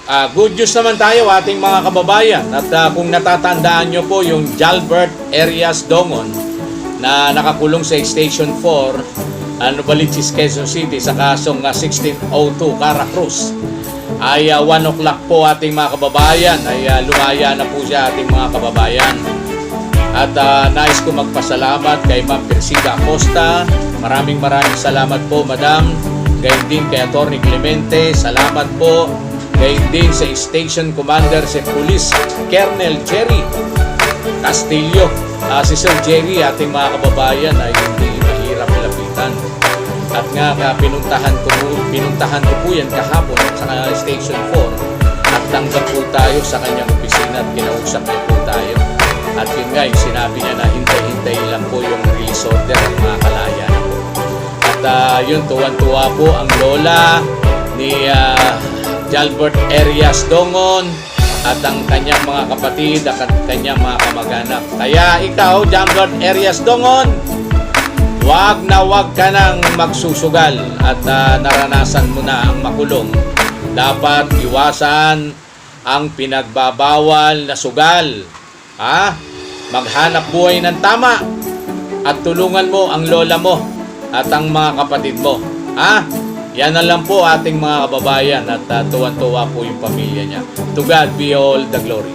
Good news naman tayo ating mga kababayan. At kung natatandaan nyo po yung Jalbert Arias Dongon na nakakulong sa Station 4, Novaliches, Quezon City sa kasong 1602 Caracruz, ay 1 o'clock po ating mga kababayan ay lumaya na po siya ating mga kababayan. At nais ko magpasalamat kay Ma'am Persida Acosta. Maraming salamat po, Madam. Gayon din kay Atty. Clemente. Salamat po. Gayon din sa Station Commander si Police Colonel Jerry Castillo. Si Sir Jerry, ating mga kababayan, ay hindi mahirap lapitan. At nga pinuntahan ko po yan kahapon sa Station 4 at tanggap po tayo sa kanyang opisina at kinausap niya po tayo. At yun nga, yung sinabi niya na hintay-hintay lang po yung release order at mga kalaya na po. At yun, tuwan-tuwa po ang lola ni Jalbert Arias Dongon at ang kanyang mga kapatid at kanyang mga kamag-anak. Kaya ikaw, Jalbert Arias Dongon, wag ka nang magsusugal at naranasan mo na ang makulong. Dapat iwasan ang pinagbabawal na sugal. Maghanap buhay ng tama at tulungan mo ang lola mo at ang mga kapatid mo. Yan na lang po ating mga kababayan at tuwan-tuwa po yung pamilya niya. To God be all the glory.